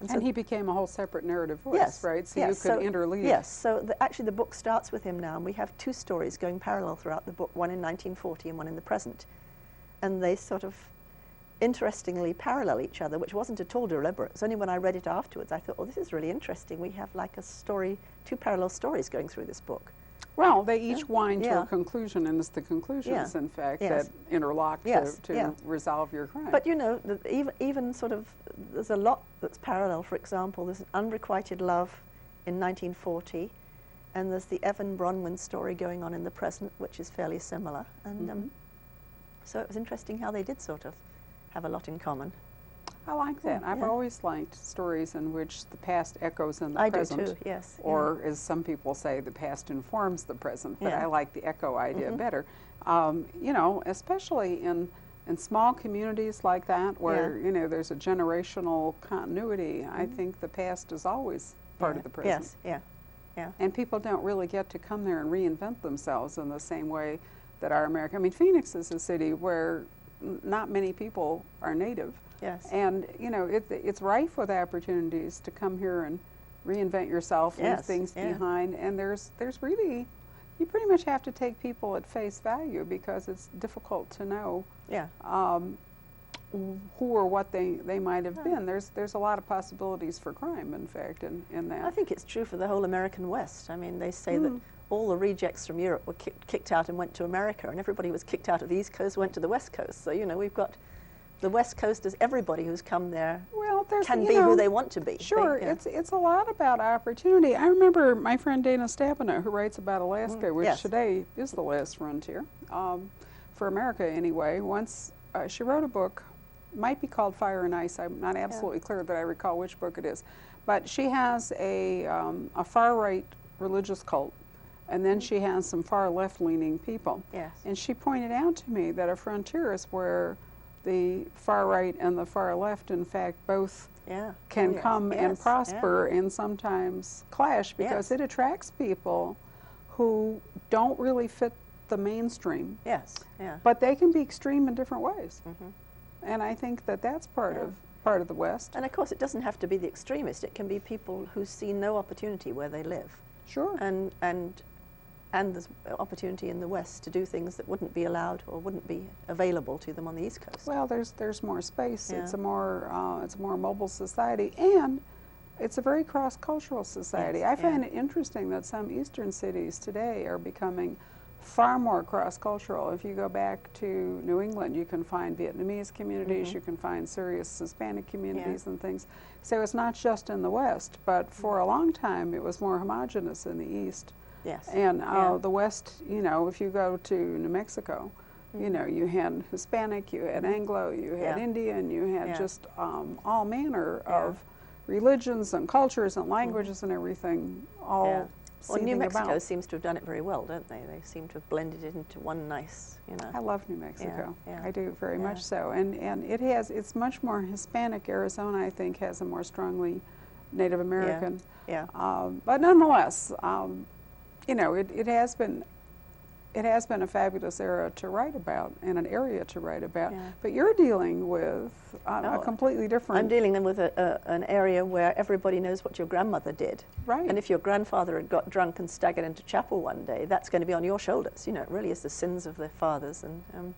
And he became a whole separate narrative voice, yes, right? So yes, you could interleave. Yes, so actually the book starts with him now, and we have two stories going parallel throughout the book, one in 1940 and one in the present. And they sort of interestingly parallel each other, which wasn't at all deliberate. It's only when I read it afterwards I thought, oh, this is really interesting. We have like a story, two parallel stories going through this book. Well, they each wind to a conclusion, and it's the conclusions, in fact, that interlock to resolve your crime. But you know, even sort of, there's a lot that's parallel. For example, there's an Unrequited Love in 1940, and there's the Evan Bronwyn story going on in the present, which is fairly similar. And so it was interesting how they did sort of have a lot in common. I like that. I've always liked stories in which the past echoes in the present. I do too, yes. Or, as some people say, the past informs the present, but I like the echo idea better. You know, especially in small communities like that, where, you know, there's a generational continuity, I think the past is always part of the present. Yes, yeah. And people don't really get to come there and reinvent themselves in the same way that our American, I mean, Phoenix is a city where not many people are native. Yes. And, you know, it's rife with opportunities to come here and reinvent yourself, leave things behind. And there's really, you pretty much have to take people at face value, because it's difficult to know who or what they might have been. There's a lot of possibilities for crime, in fact, in that. I think it's true for the whole American West. I mean, they say that all the rejects from Europe were kicked out and went to America, and everybody who was kicked out of the East Coast went to the West Coast. So, you know, we've got the West Coast as everybody who's come there can be who they want to be. Sure, it's a lot about opportunity. I remember my friend Dana Stabenow, who writes about Alaska, which today is the last frontier, for America anyway. Once she wrote a book, might be called Fire and Ice. I'm not absolutely clear that I recall which book it is. But she has a far-right religious cult, and then she has some far left-leaning people. Yes. And she pointed out to me that a frontier is where the far right and the far left, in fact, both can come and prosper and sometimes clash, because it attracts people who don't really fit the mainstream. Yes. But they can be extreme in different ways. And I think that that's part of the West. And of course, it doesn't have to be the extremist. It can be people who see no opportunity where they live. Sure. And there's opportunity in the West to do things that wouldn't be allowed or wouldn't be available to them on the East Coast. Well, there's more space. It's a more mobile society, and it's a very cross-cultural society. Yes, I find it interesting that some Eastern cities today are becoming far more cross-cultural. If you go back to New England, you can find Vietnamese communities, you can find serious Hispanic communities and things. So it's not just in the West, but for a long time it was more homogenous in the East. Yes. And the West, you know, if you go to New Mexico, you know, you had Hispanic, you had Anglo, you had Indian, you had just all manner of religions and cultures and languages and everything all Well, New Mexico about. seems to have done it very well, don't they? They seem to have blended it into one nice, you know. I love New Mexico. I do very much so. And it's much more Hispanic. Arizona, I think, has a more strongly Native American. But nonetheless, you know, it has been a fabulous era to write about and an area to write about. But you're dealing with a completely different. I'm dealing with an area where everybody knows what your grandmother did. Right. And if your grandfather had got drunk and staggered into chapel one day, that's going to be on your shoulders. You know, it really is the sins of their fathers, and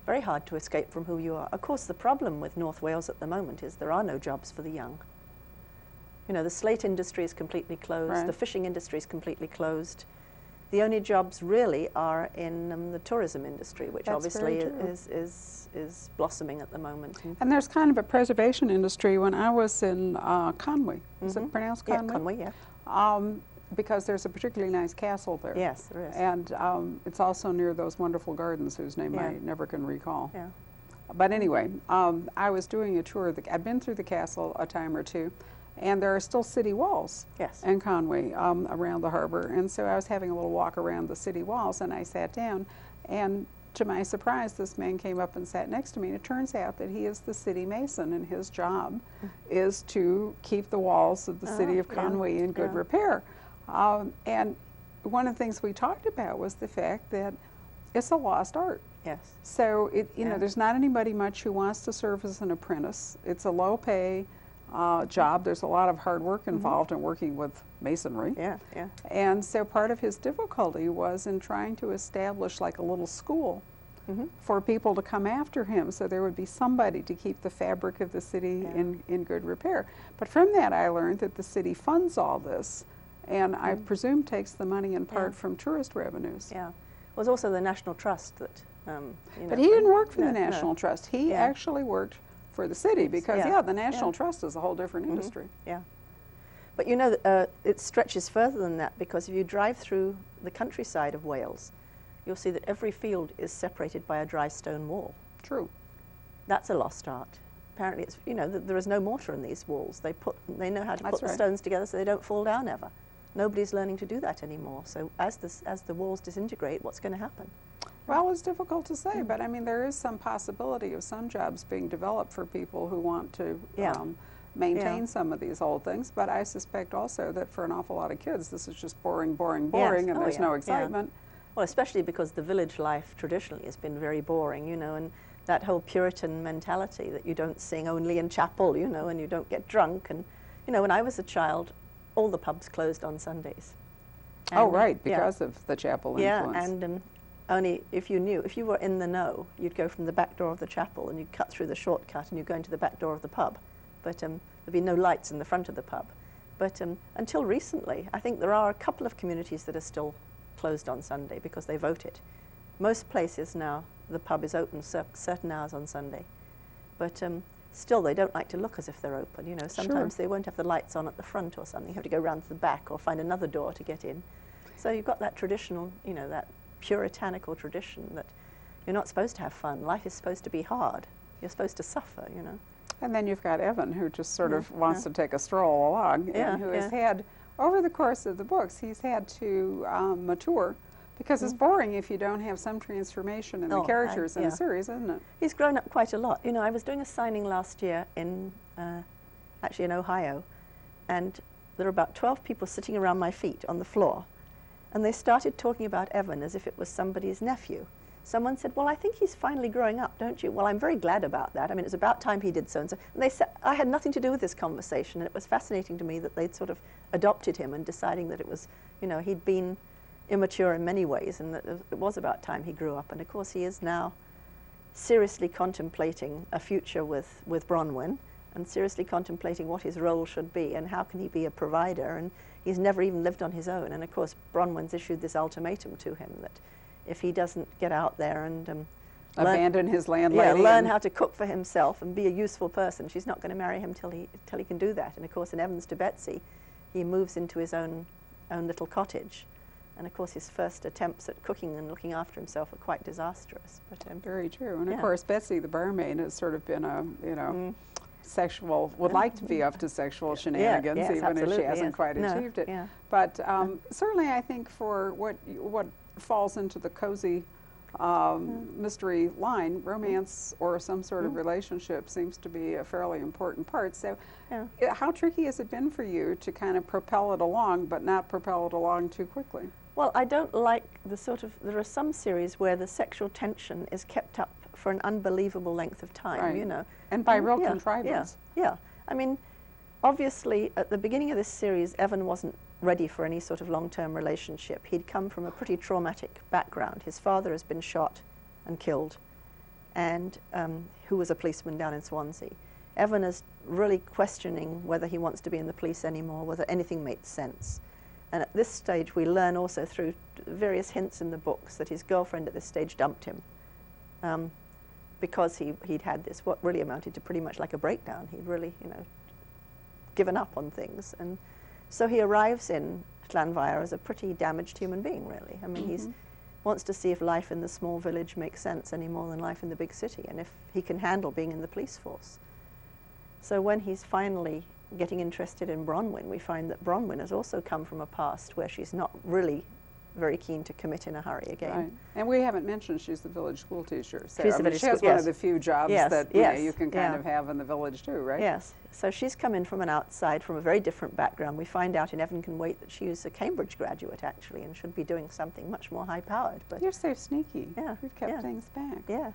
very hard to escape from who you are. Of course, the problem with North Wales at the moment is there are no jobs for the young. You know, the slate industry is completely closed. The fishing industry is completely closed. The only jobs really are in the tourism industry, which obviously is blossoming at the moment. And there's kind of a preservation industry. When I was in Conway, is it pronounced Conway? Yeah, Conway, yeah. Because there's a particularly nice castle there. Yes, there is. And it's also near those wonderful gardens whose name I never can recall. Yeah. But anyway, I was doing a tour. I'd been through the castle a time or two. And there are still city walls in Conway around the harbor. And so I was having a little walk around the city walls, and I sat down. And to my surprise, this man came up and sat next to me. And it turns out that he is the city mason, and his job is to keep the walls of the city of Conway in good repair. And one of the things we talked about was the fact that it's a lost art. Yes. So, you know, there's not anybody much who wants to serve as an apprentice. It's a low pay, job. There's a lot of hard work involved in working with masonry. Yeah, yeah. And so part of his difficulty was in trying to establish like a little school for people to come after him, so there would be somebody to keep the fabric of the city in good repair. But from that I learned that the city funds all this, and I presume takes the money in part from tourist revenues. Yeah. It was also the National Trust that, you know, but he didn't work for the National Trust. He actually worked for the city, because the National Trust is a whole different industry. Yeah. But you know, it stretches further than that, because if you drive through the countryside of Wales, you'll see that every field is separated by a dry stone wall. True. That's a lost art. Apparently, it's, you know, there is no mortar in these walls. They know how to put the stones together so they don't fall down ever. Nobody's learning to do that anymore. So as the walls disintegrate, what's going to happen? Well, it's difficult to say, but I mean, there is some possibility of some jobs being developed for people who want to maintain some of these old things. But I suspect also that for an awful lot of kids, this is just boring, boring, boring, and there's no excitement. Well, especially because the village life traditionally has been very boring, you know, and that whole Puritan mentality that you don't sing only in chapel, you know, and you don't get drunk. And, you know, when I was a child, all the pubs closed on Sundays. And, because of the chapel influence. Yeah, and only if you were in the know, you'd go from the back door of the chapel and you'd cut through the shortcut and you'd go into the back door of the pub. But there'd be no lights in the front of the pub. But until recently, I think there are a couple of communities that are still closed on Sunday because they vote it. Most places now, the pub is open certain hours on Sunday. But still, they don't like to look as if they're open. You know, sometimes they won't have the lights on at the front or something. You have to go round to the back or find another door to get in. So you've got that traditional, you know, that puritanical tradition that you're not supposed to have fun. Life is supposed to be hard. You're supposed to suffer, you know. And then you've got Evan, who just sort of wants to take a stroll along, and who has had, over the course of the books, he's had to mature, because it's boring if you don't have some transformation in the characters in a series, isn't it? He's grown up quite a lot. You know, I was doing a signing last year in, actually in Ohio, and there were about 12 people sitting around my feet on the floor, and they started talking about Evan as if it was somebody's nephew. Someone said, well, I think he's finally growing up, don't you? Well, I'm very glad about that. I mean, it's about time he did so and so. And they said, I had nothing to do with this conversation, and it was fascinating to me that they'd sort of adopted him and deciding that it was, you know, he'd been immature in many ways, and that it was about time he grew up. And of course, he is now seriously contemplating a future with Bronwyn, and seriously contemplating what his role should be and how can he be a provider. And he's never even lived on his own. And of course, Bronwyn's issued this ultimatum to him that if he doesn't get out there and abandon his landlady, learn how to cook for himself and be a useful person, she's not going to marry him till he can do that. And of course, in Evans to Betsy, he moves into his own little cottage. And of course, his first attempts at cooking and looking after himself are quite disastrous. But very true. And of course, Betsy, the barmaid, has sort of been a, you know, sexual, would like to be up to sexual shenanigans, even if she hasn't quite achieved it. But certainly, I think for what falls into the cozy mystery line, romance or some sort of relationship seems to be a fairly important part. So how tricky has it been for you to kind of propel it along, but not propel it along too quickly? Well, I don't like the sort of, there are some series where the sexual tension is kept up for an unbelievable length of time, you know. And by real contrivance. Yeah. I mean, obviously, at the beginning of this series, Evan wasn't ready for any sort of long-term relationship. He'd come from a pretty traumatic background. His father has been shot and killed, and who was a policeman down in Swansea. Evan is really questioning whether he wants to be in the police anymore, whether anything makes sense. And at this stage, we learn also through various hints in the books that his girlfriend at this stage dumped him because he'd had this, what really amounted to pretty much like a breakdown. He'd really, you know, given up on things. And so he arrives in Llanfair as a pretty damaged human being, really. I mean, he wants to see if life in the small village makes sense any more than life in the big city, and if he can handle being in the police force. So when he's finally getting interested in Bronwyn, we find that Bronwyn has also come from a past where she's not really very keen to commit in a hurry again. Right. And we haven't mentioned she's the village school teacher. So she's I mean, she has one of the few jobs that you can kind of have in the village too, right? Yes. So she's come in from an outside, from a very different background. We find out in Evan Can Wait that she is a Cambridge graduate, actually, and should be doing something much more high-powered. But you're so sneaky. Yeah. We've kept things back. Yes.